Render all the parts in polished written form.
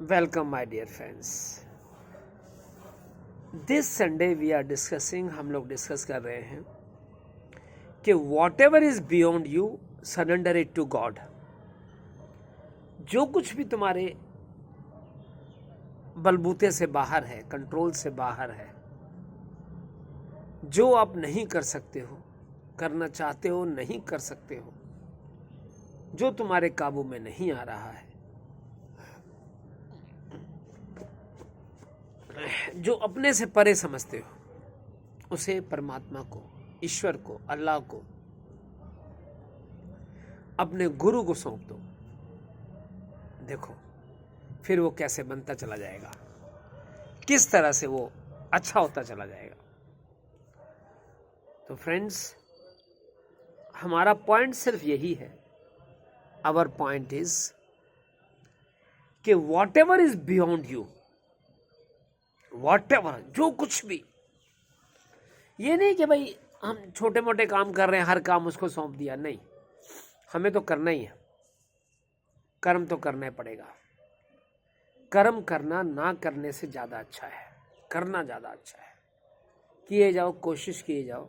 Welcome my dear friends. This Sunday we are discussing, हम लोग discuss कर रहे हैं कि whatever is beyond you surrender it to God. जो कुछ भी तुम्हारे बलबूते से बाहर है, कंट्रोल से बाहर है, जो आप नहीं कर सकते हो, करना चाहते हो नहीं कर सकते हो, जो तुम्हारे काबू में नहीं आ रहा है, जो अपने से परे समझते हो, उसे परमात्मा को, ईश्वर को, अल्लाह को, अपने गुरु को सौंप दो। देखो फिर वो कैसे बनता चला जाएगा, किस तरह से वो अच्छा होता चला जाएगा। तो फ्रेंड्स, हमारा पॉइंट सिर्फ यही है, आवर पॉइंट इज कि whatever is beyond you, what ever, जो कुछ भी, ये नहीं कि भाई हम छोटे मोटे काम कर रहे हैं, हर काम उसको सौंप दिया, नहीं, हमें तो करना ही है, कर्म तो करना ही पड़ेगा। कर्म करना ना करने से ज़्यादा अच्छा है, करना ज़्यादा अच्छा है। किए जाओ, कोशिश किए जाओ।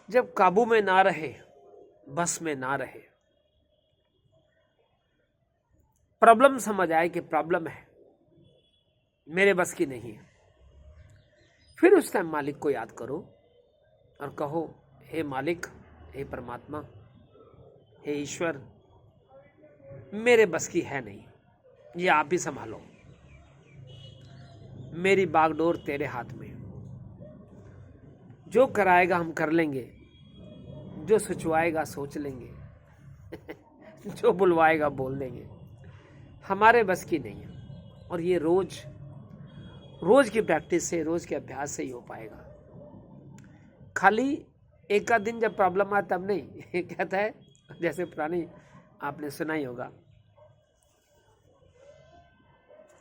जब काबू में ना रहे, बस में ना रहे, प्रॉब्लम समझ आए कि प्रॉब्लम है, मेरे बस की नहीं है, फिर उस टाइम मालिक को याद करो और कहो, हे मालिक, हे परमात्मा, हे ईश्वर, मेरे बस की है नहीं, ये आप ही संभालो, मेरी बागडोर तेरे हाथ में। जो कराएगा हम कर लेंगे, जो सोचवाएगा सोच लेंगे जो बुलवाएगा बोल देंगे, हमारे बस की नहीं है। और ये रोज रोज की प्रैक्टिस से, रोज के अभ्यास से ही हो पाएगा। खाली एक का दिन जब प्रॉब्लम आए तब नहीं कहता है, जैसे पुरानी आपने सुना ही होगा,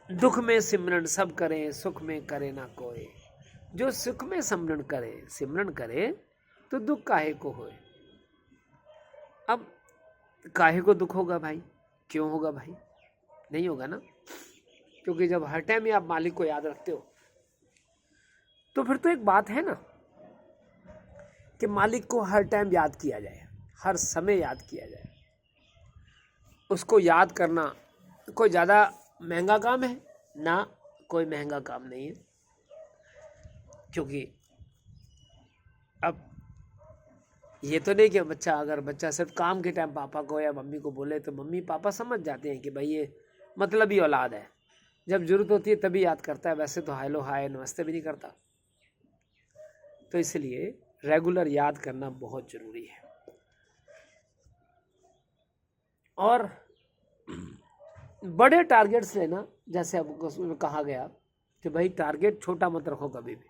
दुख में सिमरन सब करे, सुख में करे ना कोई। जो सुख में सिमरन करे, सिमरन करे, तो दुख काहे को होए। अब काहे को दुख होगा भाई, क्यों होगा भाई, नहीं होगा ना, क्योंकि जब हर टाइम ही आप मालिक को याद रखते हो, तो फिर तो एक बात है ना कि मालिक को हर टाइम याद किया जाए, हर समय याद किया जाए। उसको याद करना कोई ज़्यादा महंगा काम है ना, कोई महंगा काम नहीं है। क्योंकि अब ये तो नहीं कि अगर बच्चा सिर्फ काम के टाइम पापा को या मम्मी को बोले तो मम्मी पापा समझ जाते हैं कि भाई ये मतलब ही औलाद है, जब जरूरत होती है तभी याद करता है, वैसे तो हेलो हाय नमस्ते भी नहीं करता। तो इसलिए रेगुलर याद करना बहुत जरूरी है। और बड़े टारगेट्स लेना, जैसे अब उसमें कहा गया कि भाई टारगेट छोटा मत रखो कभी भी,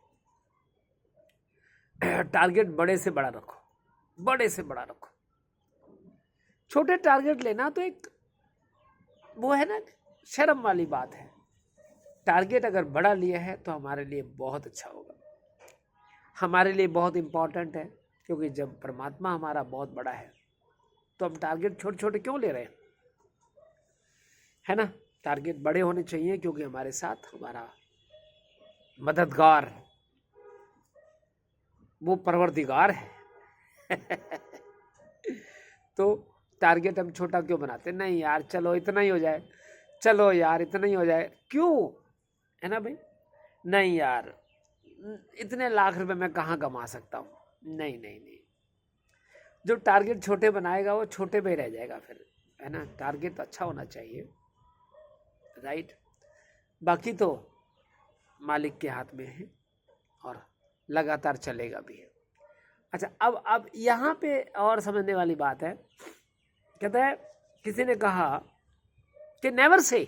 टारगेट बड़े से बड़ा रखो, बड़े से बड़ा रखो। छोटे टारगेट लेना तो एक वो है ना, शर्म वाली बात है। टारगेट अगर बड़ा लिया है तो हमारे लिए बहुत अच्छा होगा, हमारे लिए बहुत इंपॉर्टेंट है। क्योंकि जब परमात्मा हमारा बहुत बड़ा है तो हम टारगेट छोटे छोटे क्यों ले रहे हैं, है ना। टारगेट बड़े होने चाहिए, क्योंकि हमारे साथ हमारा मददगार वो परवरदिगार है तो टारगेट हम छोटा क्यों बनाते, नहीं यार चलो इतना ही हो जाए, चलो यार इतना ही हो जाए, क्यों, है ना भाई, नहीं यार इतने लाख रुपए मैं कहाँ कमा सकता हूँ, नहीं नहीं नहीं। जो टारगेट छोटे बनाएगा वो छोटे पे रह जाएगा फिर, है ना। टारगेट अच्छा होना चाहिए, राइट। बाकी तो मालिक के हाथ में है और लगातार चलेगा भी है। अच्छा, अब यहाँ पे और समझने वाली बात है। कहता है, किसी ने कहा कि नेवर से,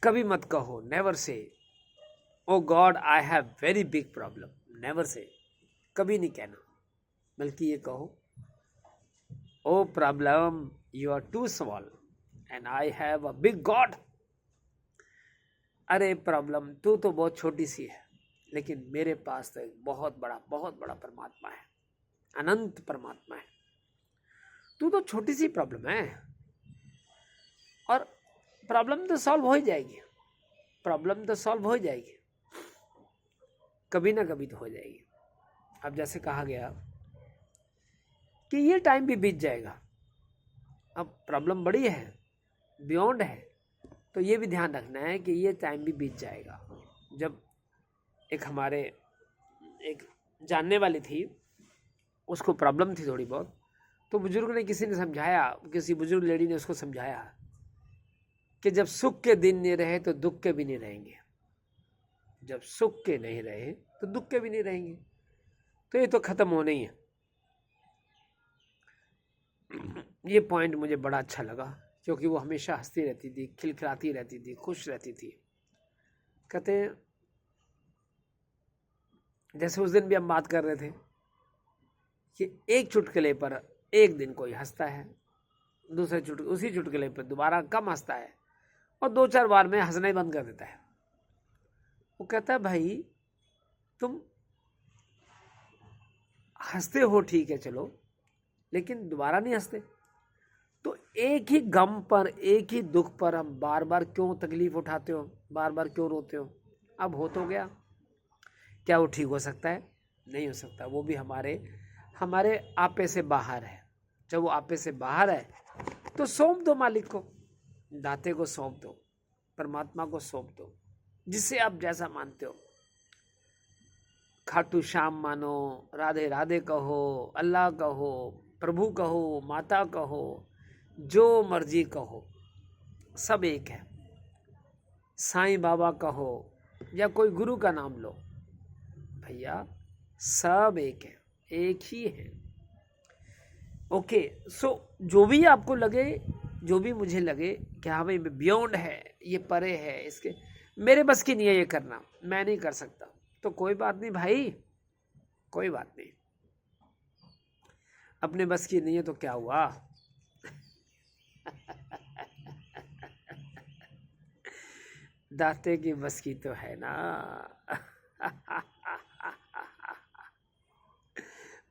कभी मत कहो, never say O God I have very big problem, never say, कभी नहीं कहना, बल्कि ये कहो, O problem you are too small and I have a big God. अरे प्रॉब्लम तू तो बहुत छोटी सी है, लेकिन मेरे पास तो एक बहुत बड़ा परमात्मा है, अनंत परमात्मा है। तू तो छोटी सी प्रॉब्लम है और प्रॉब्लम तो सॉल्व हो ही जाएगी, प्रॉब्लम तो सॉल्व हो जाएगी, कभी ना कभी तो हो जाएगी। अब जैसे कहा गया कि ये टाइम भी बीत जाएगा, अब प्रॉब्लम बड़ी है, बियॉन्ड है, तो ये भी ध्यान रखना है कि ये टाइम भी बीत जाएगा। जब एक हमारे एक जानने वाली थी, उसको प्रॉब्लम थी थोड़ी बहुत, तो बुजुर्ग ने किसी ने समझाया, किसी बुजुर्ग लेडी ने उसको समझाया कि जब सुख के दिन नहीं रहे तो दुख के भी नहीं रहेंगे, जब सुख के नहीं रहे तो दुख के भी नहीं रहेंगे, तो ये तो खत्म होना ही है। ये पॉइंट मुझे बड़ा अच्छा लगा, क्योंकि वो हमेशा हंसती रहती थी, खिलखिलाती रहती थी, खुश रहती थी। कहते जैसे उस दिन भी हम बात कर रहे थे कि एक चुटकुले पर एक दिन कोई हंसता है, दूसरे उसी चुटकुले पर दोबारा कम हंसता है, और 2-4 बार में हंसना ही बंद कर देता है। वो कहता है भाई तुम हंसते हो ठीक है चलो, लेकिन दोबारा नहीं हंसते, तो एक ही गम पर, एक ही दुख पर हम बार बार क्यों तकलीफ उठाते हो, बार बार क्यों रोते हो? अब हो तो गया, क्या वो ठीक हो सकता है? नहीं हो सकता, वो भी हमारे आपे से बाहर है। जब वो आपे से बाहर है तो सौंप दो मालिक को, दाते को सौंप दो, परमात्मा को सौंप दो, जिससे आप जैसा मानते हो। खाटू श्याम मानो, राधे राधे कहो, अल्लाह कहो, प्रभु कहो, माता कहो, जो मर्जी कहो, सब एक है। साईं बाबा कहो या कोई गुरु का नाम लो, भैया सब एक है, एक ही है। ओके, सो जो भी आपको लगे, जो भी मुझे लगे कि हाँ भाई बियॉन्ड है, ये परे है, इसके मेरे बस की नहीं है ये करना, मैं नहीं कर सकता, तो कोई बात नहीं भाई, कोई बात नहीं। अपने बस की नहीं है तो क्या हुआ? दाते की बस की तो है ना।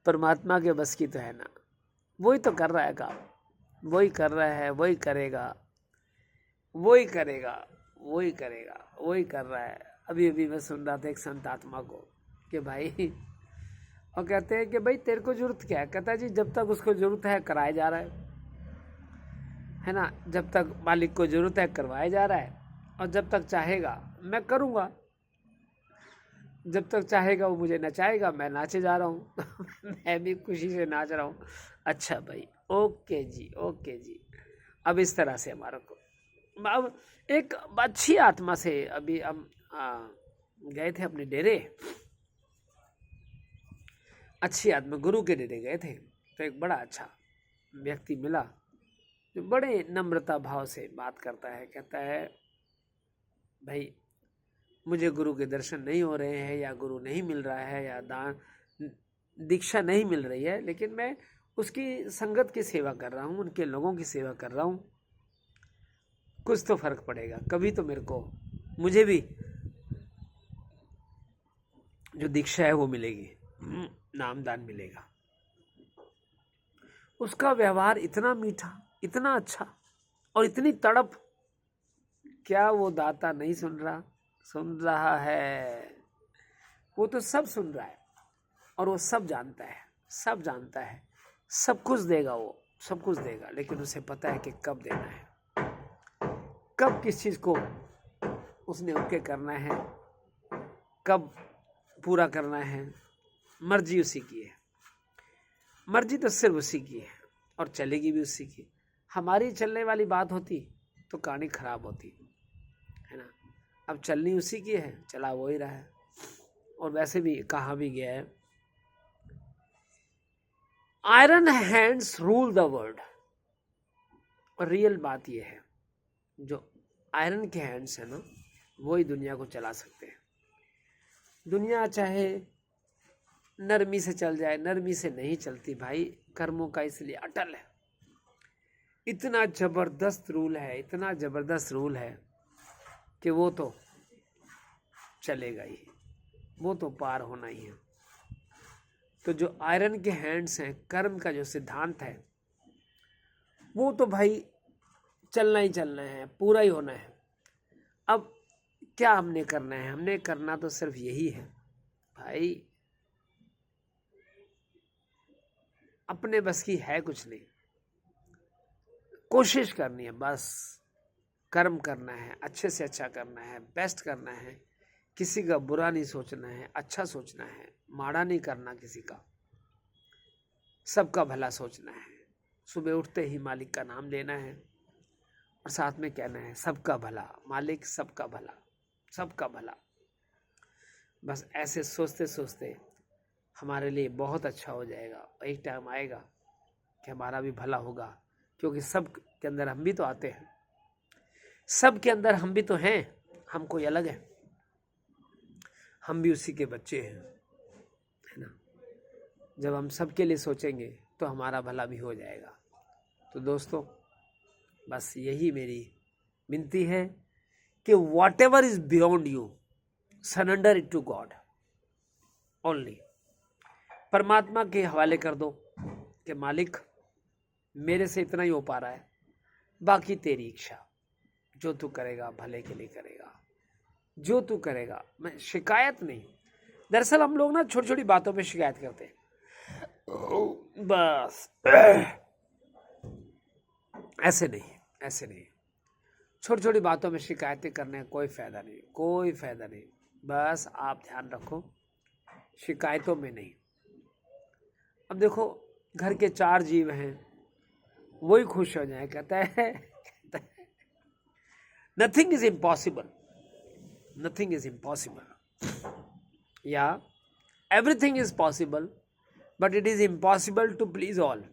परमात्मा के बस की तो है ना, वही तो कर रहा है काम, वही कर रहा है, वही करेगा, वही करेगा, वही करेगा, वही कर रहा है। अभी अभी मैं सुन रहा था एक संत आत्मा को कि भाई, और कहते हैं कि भाई तेरे को जरूरत क्या है? कहता है जी जब तक उसको जरूरत है कराया जा रहा है ना, जब तक मालिक को जरूरत है करवाया जा रहा है, और जब तक चाहेगा मैं करूँगा, जब तक चाहेगा वो मुझे नचाएगा, मैं नाचे जा रहा हूँ। मैं भी खुशी से नाच रहा हूँ। अच्छा भाई, ओके जी, ओके जी। अब इस तरह से हमारा को, अब एक अच्छी आत्मा से अभी हम गए थे अपने डेरे, अच्छी आत्मा गुरु के डेरे गए थे, तो एक बड़ा अच्छा व्यक्ति मिला जो बड़े नम्रता भाव से बात करता है। कहता है भाई मुझे गुरु के दर्शन नहीं हो रहे हैं, या गुरु नहीं मिल रहा है, या दान दीक्षा नहीं मिल रही है, लेकिन मैं उसकी संगत की सेवा कर रहा हूँ, उनके लोगों की सेवा कर रहा हूँ, कुछ तो फर्क पड़ेगा, कभी तो मुझे भी जो दीक्षा है वो मिलेगी, नामदान मिलेगा। उसका व्यवहार इतना मीठा, इतना अच्छा, और इतनी तड़प, क्या वो दाता नहीं सुन रहा? सुन रहा है, वो तो सब सुन रहा है, और वो सब जानता है, सब जानता है, सब कुछ देगा, वो सब कुछ देगा, लेकिन उसे पता है कि कब देना है, कब किस चीज़ को उसने ओके करना है, कब पूरा करना है, मर्जी उसी की है, मर्जी तो सिर्फ उसी की है, और चलेगी भी उसी की। हमारी चलने वाली बात होती तो कहानी खराब होती है ना। अब चलनी उसी की है, चला वो ही रहा है। और वैसे भी कहा भी गया है, iron hands rule the world. और रियल बात ये है, जो आयरन के हैंड्स है ना, वही दुनिया को चला सकते हैं। दुनिया चाहे नरमी से चल जाए, नरमी से नहीं चलती भाई, कर्मों का इसलिए अटल है। इतना जबरदस्त रूल है, इतना जबरदस्त रूल है कि वो तो चलेगा ही, वो तो पार होना ही है। तो जो आयरन के हैंड्स हैं, कर्म का जो सिद्धांत है, वो तो भाई चलना ही चलना है, पूरा ही होना है। अब क्या हमने करना है? हमने करना तो सिर्फ यही है भाई, अपने बस की है कुछ नहीं, कोशिश करनी है बस, कर्म करना है, अच्छे से अच्छा करना है, बेस्ट करना है, किसी का बुरा नहीं सोचना है, अच्छा सोचना है, माड़ा नहीं करना किसी का, सबका भला सोचना है। सुबह उठते ही मालिक का नाम लेना है और साथ में कहना है सबका भला, मालिक सबका भला, सबका भला। बस ऐसे सोचते सोचते हमारे लिए बहुत अच्छा हो जाएगा। एक टाइम आएगा कि हमारा भी भला होगा, क्योंकि सब के अंदर हम भी तो आते हैं, सब के अंदर हम भी तो हैं, हम कोई अलग है, हम भी उसी के बच्चे हैं, है ना। जब हम सबके लिए सोचेंगे तो हमारा भला भी हो जाएगा। तो दोस्तों, बस यही मेरी विनती है कि whatever is beyond you, surrender it to God only. परमात्मा के हवाले कर दो कि मालिक मेरे से इतना ही हो पा रहा है, बाकी तेरी इच्छा, जो तू करेगा भले के लिए करेगा, जो तू करेगा। मैं शिकायत नहीं, दरअसल हम लोग ना छोटी छोटी बातों पे शिकायत करते हैं, बस ऐसे नहीं, ऐसे नहीं, छोटी छोटी बातों में शिकायतें करने का कोई फायदा नहीं, कोई फायदा नहीं। बस आप ध्यान रखो, शिकायतों में नहीं। अब देखो, घर के 4 जीव हैं, वही खुश हो जाए, कहता है nothing is impossible, nothing is impossible, या everything is possible but it is impossible to please all.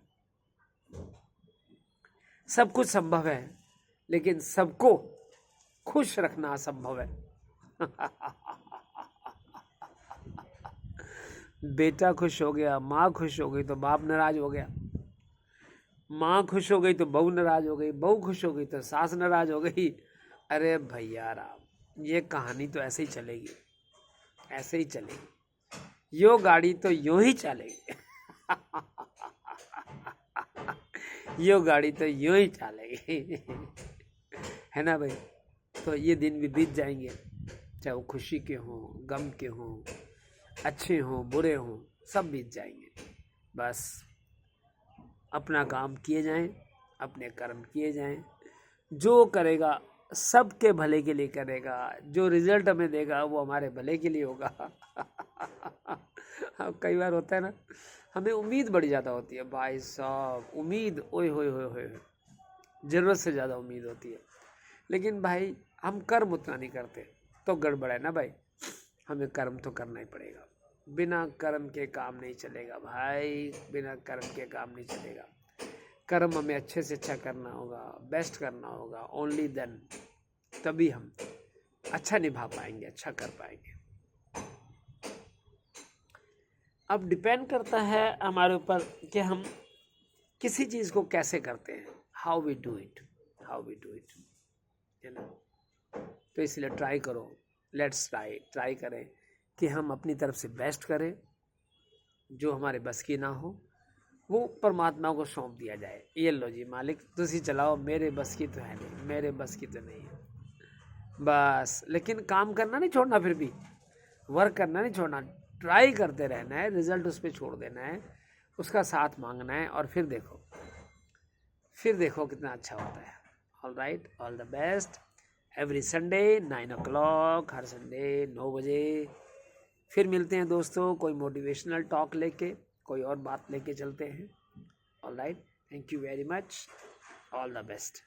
सब कुछ संभव है, लेकिन सबको खुश रखना असंभव है। बेटा खुश हो गया, माँ खुश हो गई तो बाप नाराज हो गया, माँ खुश हो गई तो बहू नाराज हो गई, बहू खुश हो गई तो सास नाराज हो गई। अरे भैया राम, ये कहानी तो ऐसे ही चलेगी, ऐसे ही चलेगी, यो गाड़ी तो यूं ही चलेगी। यो गाड़ी तो यूं ही चलेगी, है ना भाई। तो ये दिन भी बीत जाएंगे, चाहे वो खुशी के हों, गम के हों, अच्छे हों, बुरे हों, सब बीत जाएंगे। बस अपना काम किए जाएं, अपने कर्म किए जाएं, जो करेगा सबके भले के लिए करेगा, जो रिजल्ट हमें देगा वो हमारे भले के लिए होगा। कई बार होता है ना, हमें उम्मीद बड़ी ज़्यादा होती है भाई साहब, उम्मीद ओए होए होए होए, ज़रूरत से ज़्यादा उम्मीद होती है, लेकिन भाई हम कर्म उतना नहीं करते, तो गड़बड़ है ना भाई। हमें कर्म तो करना ही पड़ेगा, बिना कर्म के काम नहीं चलेगा भाई, बिना कर्म के काम नहीं चलेगा। कर्म हमें अच्छे से अच्छा करना होगा, बेस्ट करना होगा, ओनली देन, तभी हम अच्छा निभा पाएंगे, अच्छा कर पाएंगे। अब डिपेंड करता है हमारे ऊपर कि हम किसी चीज़ को कैसे करते हैं, हाउ वी डू इट, है ना। तो इसलिए ट्राई करो, लेट्स ट्राई करें कि हम अपनी तरफ से बेस्ट करें, जो हमारे बस की ना हो वो परमात्मा को सौंप दिया जाए। ये लो जी मालिक तुसी चलाओ, मेरे बस की तो है नहीं, मेरे बस की तो नहीं है बस। लेकिन काम करना नहीं छोड़ना, फिर भी वर्क करना नहीं छोड़ना, ट्राई करते रहना है, रिजल्ट उस पर छोड़ देना है, उसका साथ मांगना है, और फिर देखो कितना अच्छा होता है। All right, all the best. Every Sunday 9 o'clock, her Sunday 9 बजे फिर मिलते हैं दोस्तों, कोई मोटिवेशनल टॉक लेके, कोई और बात लेके चलते हैं। All right, thank you very much, all the best.